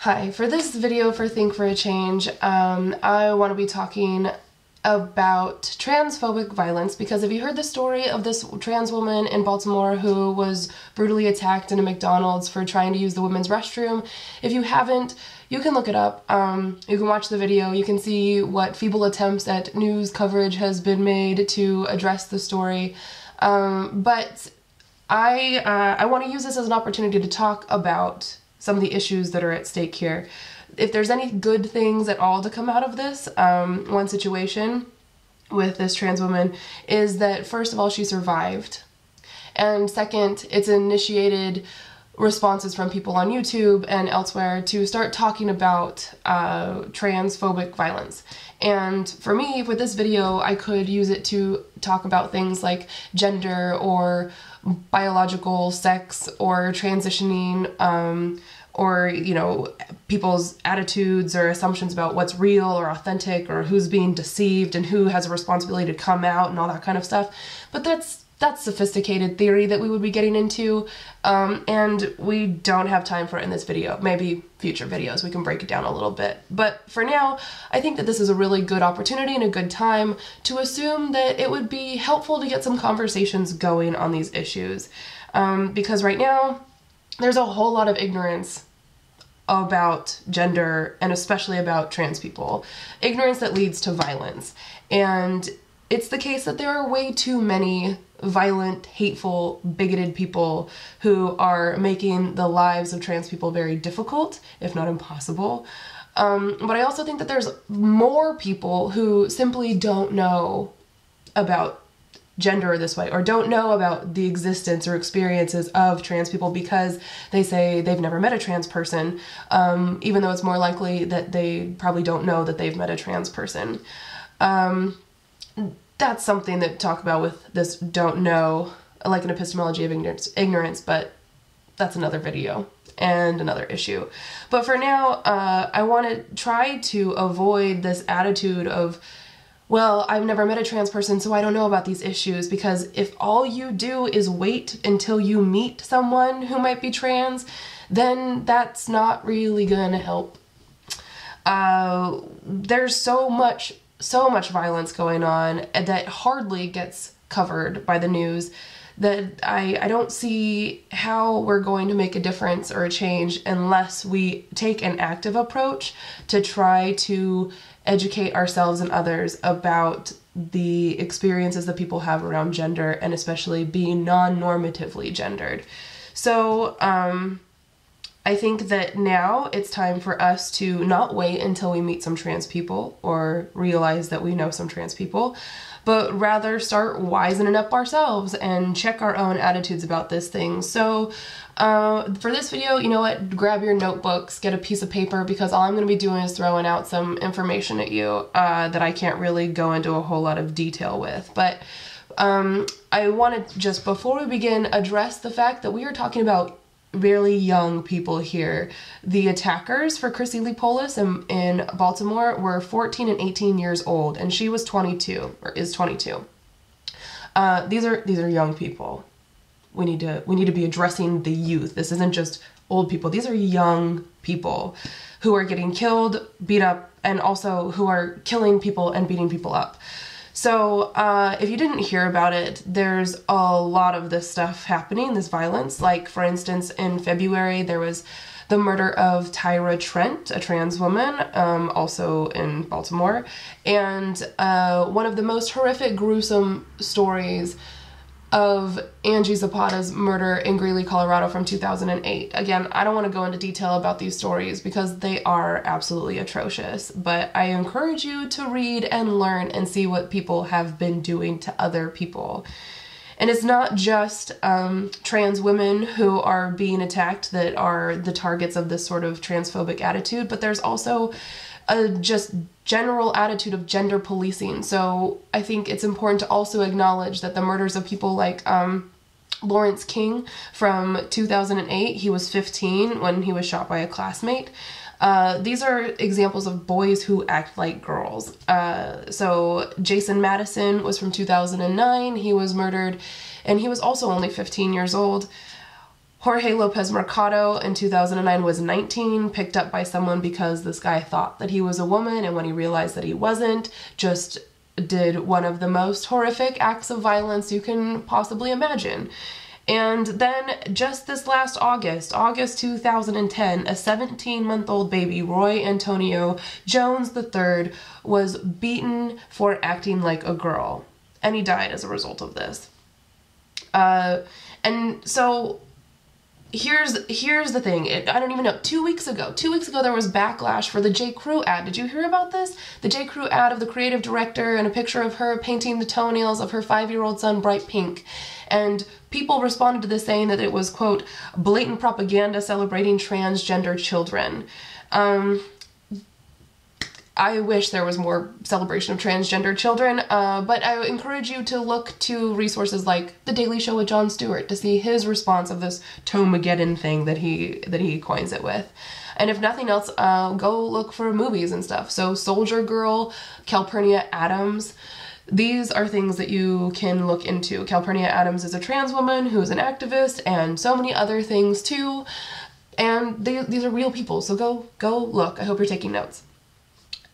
Hi, for this video for Think for a Change, I want to be talking about transphobic violence, because if you heard the story of this trans woman in Baltimore who was brutally attacked in a McDonald's for trying to use the women's restroom, if you haven't, you can look it up. You can watch the video, you can see what feeble attempts at news coverage has been made to address the story, but I want to use this as an opportunity to talk about some of the issues that are at stake here. If there's any good things at all to come out of this, one situation with this trans woman is that, first of all, she survived. And second, it's initiated responses from people on YouTube and elsewhere to start talking about transphobic violence. And for me, with this video, I could use it to talk about things like gender or biological sex or transitioning, or, you know, people's attitudes or assumptions about what's real or authentic or who's being deceived and who has a responsibility to come out and all that kind of stuff. But that's sophisticated theory that we would be getting into, and we don't have time for it in this video. Maybe future videos we can break it down a little bit. But for now, I think that this is a really good opportunity and a good time to assume that it would be helpful to get some conversations going on these issues, because right now there's a whole lot of ignorance about gender and especially about trans people. Ignorance that leads to violence. And it's the case that there are way too many violent, hateful, bigoted people who are making the lives of trans people very difficult, if not impossible. But I also think that there's more people who simply don't know about gender this way, or don't know about the existence or experiences of trans people because they say they've never met a trans person, even though it's more likely that they probably don't know that they've met a trans person. That's something that talk about with this don't know, like an epistemology of ignorance, but that's another video and another issue. But for now, I want to try to avoid this attitude of, well, I've never met a trans person, so I don't know about these issues, because if all you do is wait until you meet someone who might be trans, then that's not really gonna help. There's so much violence going on that hardly gets covered by the news that I don't see how we're going to make a difference or a change unless we take an active approach to try to educate ourselves and others about the experiences that people have around gender, and especially being non-normatively gendered. So I think that now it's time for us to not wait until we meet some trans people or realize that we know some trans people, but rather start wisening up ourselves and check our own attitudes about this thing. So for this video, you know what, grab your notebooks, get a piece of paper, because all I'm going to be doing is throwing out some information at you that I can't really go into a whole lot of detail with. But I want to just, before we begin, address the fact that we are talking about really young people here. The attackers for Chrissy Lee Polis in Baltimore were 14 and 18 years old, and she was 22, or is 22. These are young people. We need to be addressing the youth. This isn't just old people. These are young people who are getting killed, beat up, and also who are killing people and beating people up. So if you didn't hear about it, there's a lot of this stuff happening, this violence. Like, for instance, in February, there was the murder of Tyra Trent, a trans woman, also in Baltimore. And one of the most horrific, gruesome stories of Angie Zapata's murder in Greeley, Colorado from 2008. Again, I don't want to go into detail about these stories because they are absolutely atrocious, but I encourage you to read and learn and see what people have been doing to other people. And it's not just trans women who are being attacked that are the targets of this sort of transphobic attitude, but there's also a just general attitude of gender policing. So I think it's important to also acknowledge that the murders of people like Lawrence King from 2008, he was 15 when he was shot by a classmate. These are examples of boys who act like girls. So Jason Madison was from 2009, he was murdered, and he was also only 15 years old. Jorge Lopez Mercado in 2009 was 19, picked up by someone because this guy thought that he was a woman, and when he realized that he wasn't, just did one of the most horrific acts of violence you can possibly imagine. And then just this last August 2010, a 17-month-old baby, Roy Antonio Jones III, was beaten for acting like a girl, and he died as a result of this. And so here's the thing. I don't even know. 2 weeks ago there was backlash for the j.crew ad. Did you hear about this? The j.crew ad of the creative director and a picture of her painting the toenails of her 5-year-old son bright pink. And people responded to this saying that it was, quote, blatant propaganda celebrating transgender children. I wish there was more celebration of transgender children, but I encourage you to look to resources like The Daily Show with Jon Stewart to see his response of this Tomageddon thing that he coins it with. And if nothing else, go look for movies and stuff. So Soldier Girl, Calpurnia Adams, these are things that you can look into. Calpurnia Adams is a trans woman who is an activist, and so many other things too. And these are real people, so go look. I hope you're taking notes.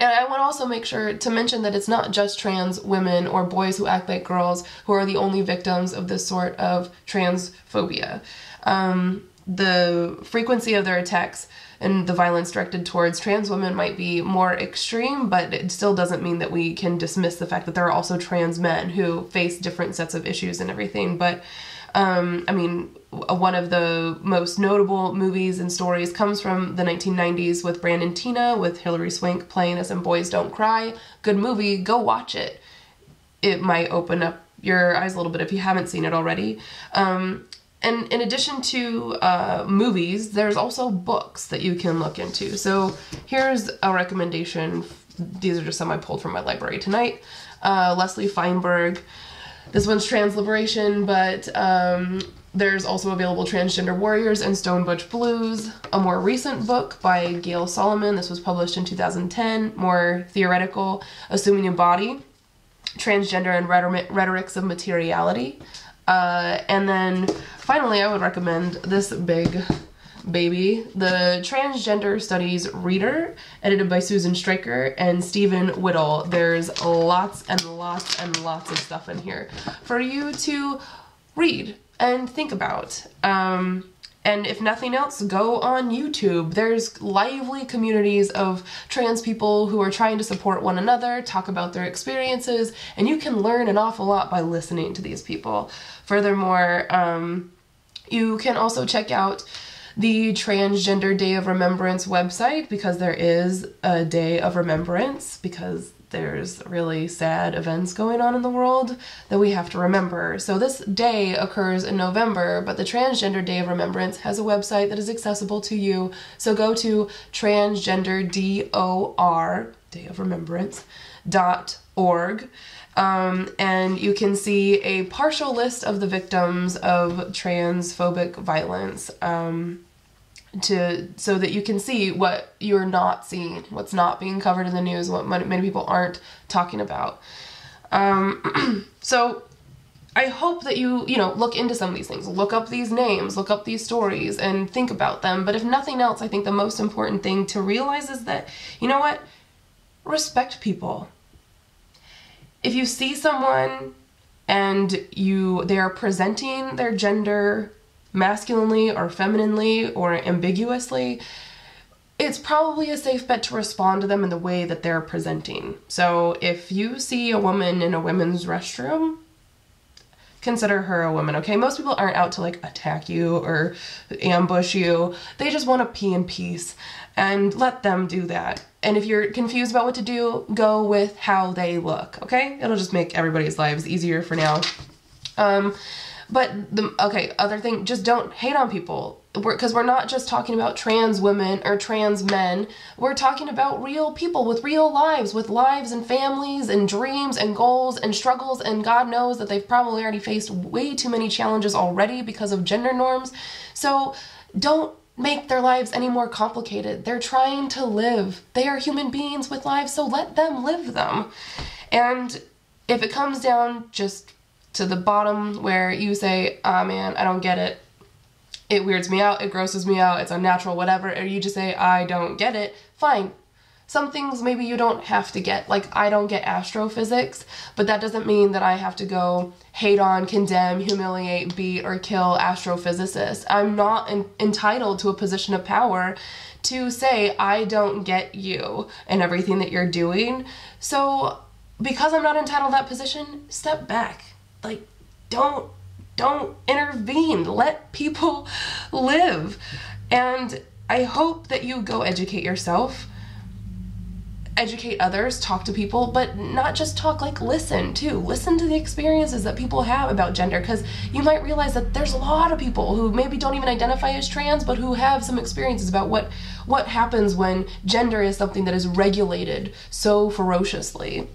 And I want to also make sure to mention that it's not just trans women or boys who act like girls who are the only victims of this sort of transphobia. The frequency of their attacks and the violence directed towards trans women might be more extreme, but it still doesn't mean that we can dismiss the fact that there are also trans men who face different sets of issues and everything. But I mean, one of the most notable movies and stories comes from the 1990s with Brandon Tina, with Hilary Swank playing us in Boys Don't Cry. Good movie, go watch it. It might open up your eyes a little bit if you haven't seen it already. And in addition to movies, there's also books that you can look into. So here's a recommendation. These are just some I pulled from my library tonight. Leslie Feinberg. This one's Trans Liberation, but there's also available Transgender Warriors and Stone Butch Blues, a more recent book by Gail Solomon. This was published in 2010, more theoretical, Assuming a Body, Transgender and Rhetorics of Materiality. And then finally, I would recommend this big baby, the Transgender Studies Reader, edited by Susan Stryker and Stephen Whittle. There's lots and lots and lots of stuff in here for you to read and think about. And if nothing else, go on YouTube. There's lively communities of trans people who are trying to support one another, talk about their experiences, and you can learn an awful lot by listening to these people. Furthermore, you can also check out the Transgender Day of Remembrance website, because there is a day of remembrance, because there's really sad events going on in the world that we have to remember. So this day occurs in November, but the Transgender Day of Remembrance has a website that is accessible to you. So go to transgenderdor, Day of Remembrance, .org. And you can see a partial list of the victims of transphobic violence, so that you can see what you're not seeing, what's not being covered in the news, what many people aren't talking about. So I hope that you look into some of these things, look up these names, look up these stories, and think about them. But if nothing else, I think the most important thing to realize is that, you know what? Respect people. If you see someone and they are presenting their gender masculinely or femininely or ambiguously, it's probably a safe bet to respond to them in the way that they're presenting. So if you see a woman in a women's restroom, consider her a woman, okay? Most people aren't out to like attack you or ambush you. They just want to pee in peace, and let them do that. And if you're confused about what to do, go with how they look, okay? It'll just make everybody's lives easier for now. But other thing, just don't hate on people, because we're not just talking about trans women or trans men. We're talking about real people with real lives and families and dreams and goals and struggles, and God knows that they've probably already faced way too many challenges already because of gender norms. So don't make their lives any more complicated. They're trying to live. They are human beings with lives, so let them live them. And if it comes down just to the bottom where you say, "Ah, man, I don't get it," it weirds me out, it grosses me out, it's unnatural, whatever, or you just say, I don't get it, fine. Some things maybe you don't have to get. Like, I don't get astrophysics, but that doesn't mean that I have to go hate on, condemn, humiliate, beat, or kill astrophysicists. I'm not entitled to a position of power to say, I don't get you and everything that you're doing. So, because I'm not entitled to that position, step back. Like, don't intervene. Let people live. And I hope that you go educate yourself, educate others, talk to people, but not just talk, like listen too. Listen to the experiences that people have about gender, because you might realize that there's a lot of people who maybe don't even identify as trans, but who have some experiences about what happens when gender is something that is regulated so ferociously.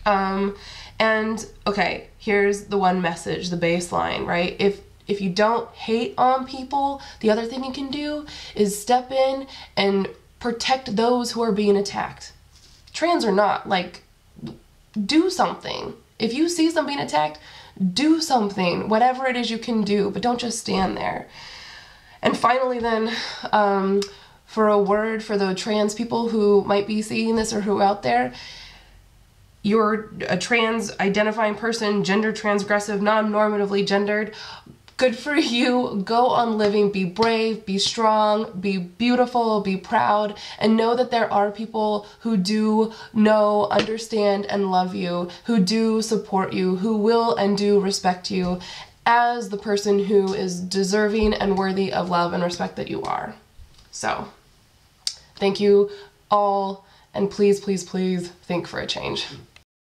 And okay, here's the one message, the baseline, right? If you don't hate on people, the other thing you can do is step in and protect those who are being attacked. Trans or not, like, do something. If you see somebody being attacked, do something, whatever it is you can do, but don't just stand there. And finally then, for a word for the trans people who might be seeing this or who are out there, you're a trans identifying person, gender transgressive, non-normatively gendered. Good for you. Go on living, be brave, be strong, be beautiful, be proud, and know that there are people who do know, understand, and love you, who do support you, who will and do respect you as the person who is deserving and worthy of love and respect that you are. So, thank you all, and please, please, please think for a change.